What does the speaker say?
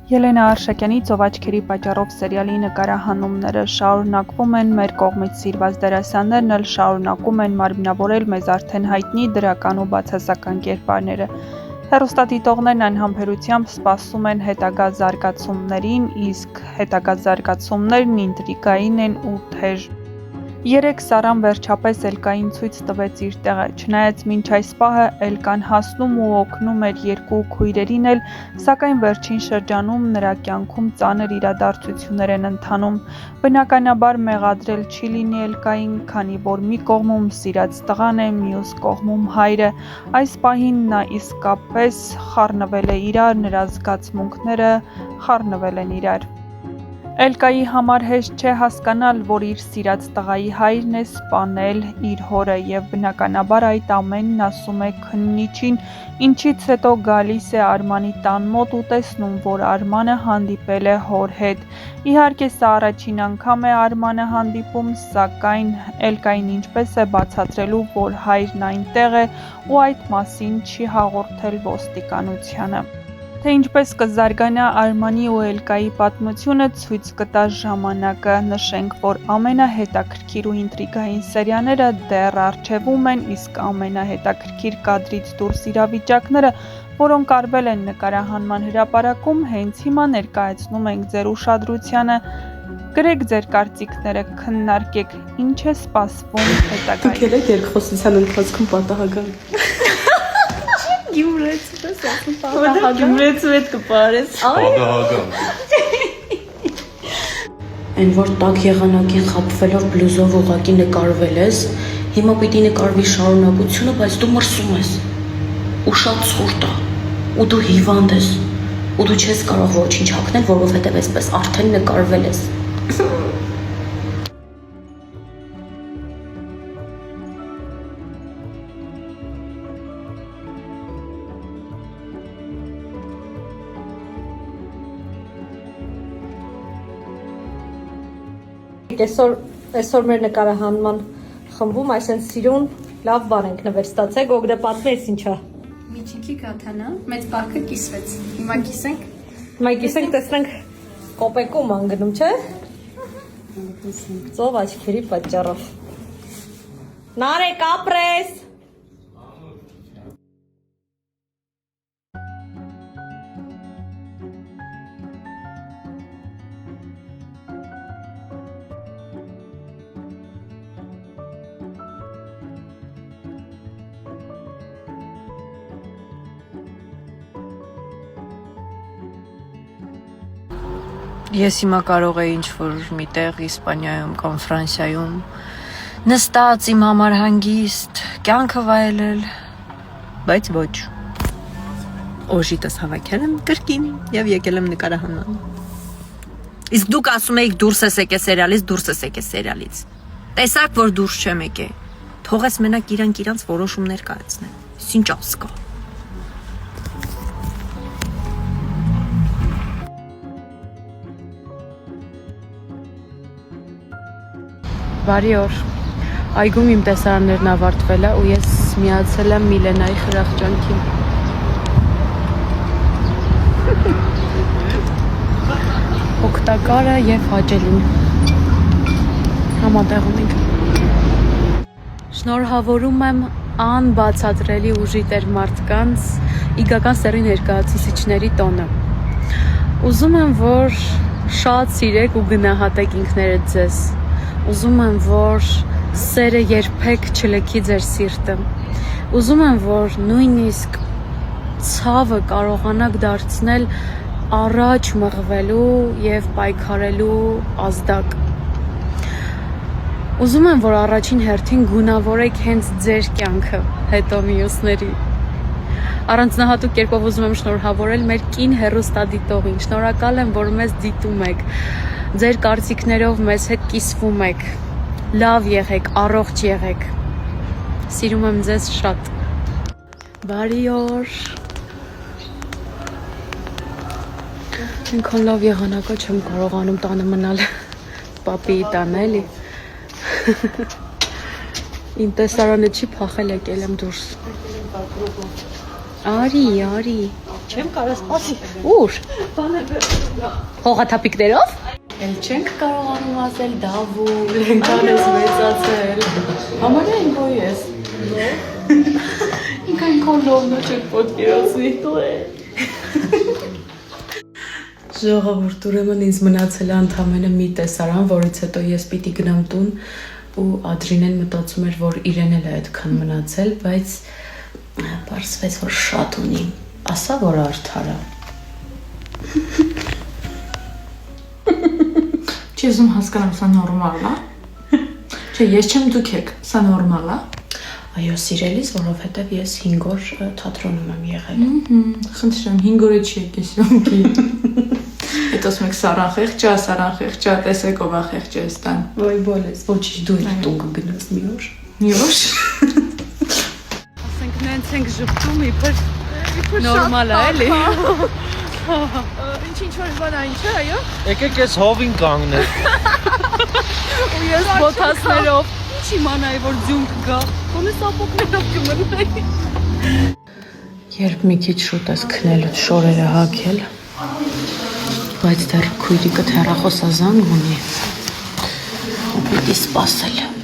Ելենա Արշակյանի «Ծով աչքերի պատճառով» սերիալի նկարահանումները շարունակվում են, մեր կողմից սիրված դերասաններն էլ շարունակում են մարմնավորել մեզ արդեն հայտնի դրական ու բացասական կերպարները։ Հեռուստադիտողներն անհամբերությամբ սպասում են հետագա զարգացումներին, իսկ հետագա զարգացումներն ինտրիգային են ու թեժ։ Երեկ Սարան վերջապես Էլկային ցույց տվեց իր տեղը, չնայած մինչ այս պահը Էլկան հասնում ու օգնում էր երկու քույրերին էլ, սակայն վերջին շրջանում նրա կյանքում ծանր իրադարձություններ են ընթանում։ Բնականաբար մեղադրել չի լինի Էլկային, քանի որ մի կողմում սիրած տղան է, մյուս կողմում հայրը։ Այս պահին նա իսկապես խառնվել է իրար, նրա զգացմունքները խառնվել են իրար։ Էլկայի համար հեշտ չէ հասկանալ, որ իր սիրած տղայի հայրն է սպանել իր հորը և բնականաբար այդ ամենն ասում է քննիչին, ինչից հետո գալիս է Արմանի տան մոտ ու տեսնում, որ Արմանը հանդիպել է հոր հետ։ Իհարկե սա առաջին անգամ է Արմանը հանդիպում, սակայն Էլկային ինչպես է բացատրելու, որ հայրն այնտեղ է ու այդ մասին չի հաղորդել ոստիկանությանը։ Թե ինչպես կզարգանա Արմանի ու Էլկայի պատմությունը ցույց կտա ժամանակը, նշենք, որ ամենահետաքրքիր ու ինտրիգային սերիաները դեռ առջևում են, իսկ ամենահետաքրքիր կադրից դուրս իրավիճակները, որոնք արվել են նկարահանման հրապարակում, հենց հիմա ներկայացնում ենք ձեր ուշադրությանը։ Գրեք ձեր կարծիքները, քննարկեք, ինչ է սպասվում հետագայում։ Դուք եք երկխոսության ընթացքում պատահական։ Գյումրեցու ես ասում պատահական։ Գյումրեցու հետ կպարես։ Պատահական։ Այն որ տաք եղանակին խաբվելով բլուզով ուղակի նկարվել ես, հիմա պիտի նկարվի շարունակությունը, բայց դու մրսում ես։ Ու շատ ցուրտ է։ Ու դու հիվանդ ես։ Ու դու չես կարող ոչինչ հագնել, որովհետև այսպես արդեն նկարվել ես։ Այսօր մեր նկարահանման խմբում այսեն սիրուն լավ բան ենք նվեր ստացեք, օգնե պատմես ինչա։ Միջինքի կաթանա, մեծ պարքը կիսվեց, հիմա կիսենք։ Հիմա կիսենք, տեսնենք կոպեկում անգնում, չէ։ Ծով աչքերի պատճառով։ Նարեկ ապրես։ Ես հիմա կարող էի ինչ-որ միտեղ Իսպանիայում կամ Ֆրանսիայում նստած իմ համար հանգիստ կյանքը վայելել, բայց ոչ։ Օժիտս հավաքել եմ կրկին եւ եկել եմ նկարահանման։ Իսկ դուք ասում եք դուրս ես եկել սերիալից, դուրս ես եկել սերիալից։ Տեսակ որ դուրս չեմ եկել։ Թողես մենակ իրանք որոշումներ կայացնեն։ Ինչ ասկա։ Բարի օր, այգում իմ տեսարաններն ավարտվել է ու ես միացել եմ Միլենայի խրախճանքին։ Օգտակարը և հաճելին, համատեղում ենք։ Շնորհավորում եմ անբացատրելի ուժի տեր մարդկանց իգական սերի ներկայացուցիչների տոնը։ Ուզում եմ, որ շատ սիրեք ու գնահատեք ինքներդ ձեզ։ Ուզում եմ, որ սերը երբեք չլքի ձեր սիրտը։ Ուզում եմ, որ նույնիսկ ցավը կարողանաք դարձնել առաջ մղվելու և պայքարելու ազդակ։ Ուզում եմ, որ առաջին հերթին գունավորեք հենց ձեր կյանքը, հետո մյուսների։ Առանձնահատուկ կերպով ուզում եմ շնորհավորել մեր կին հեռուստադիտողին։ Շնորհակալ եմ, որ մեզ դիտում եք։ Ձեր կարծիքներով մեզ հետ կիսվում եք, լավ եղեք, առողջ եղեք, սիրում եմ ձեզ շատ, բարի օր, ինքան լավ եղանակա չեմ կարողանում տանը մնալ, պապիի տանը էլի, իմ տեսարանը չի փախել եկել եմ դուրս, արի, Չեմ կարող սպասի։ Ուր։ Հողաթափիկներով։ Էլ չենք կարողանում ասել դավուլ, ենքան ես մեծացել։ Համարյա ինքո ես։ Ինքան կոլովնա չեք պոտկերացնի։ Ժողովուրդ, ուրեմն ինձ մնացել է ընդամենը մի տեսարան, որից հետո ես պիտի գնամ տուն ու Ադրինեն մտածում էր, որ իրեն էլ է այդքան մնացել, բայց պարզվեց, որ շատ ունի։ Ասա, որ արդար է։ Չի ուզում հասկանամ, սա նորմալ է։ Չէ, ես չեմ դուք եք, սա նորմալ է։ Այո, սիրելիս, որովհետև ես 5 օր թատրոնում եմ եղել։ Խնդրեմ, 5 օրը չի եկես յոնքի։ Հետո ասում եք սարան խեղճա, տեսեք ով է խեղճը ստան։ Ոյ բոլես, ոչինչ դու էլ տուն կգնաս մի օր։ Մի օր։ Ասենք նենց ենք ժպտում իբր նորմալ է, էլի։ Ինչ որ բան այն չէ, այո։ Եկեք ես հովին կանգնել։ Ու ես բոթասներով ինչ իմանայի, որ ձյուն կգա։ Ոնց սապոկներով կմնայի։ Երբ մի քիչ շուտ ես քնելուց շորերը հագել, բայց դեռ քույրիկդ հեռախոսազանգ ունի, ու պիտի սպասել։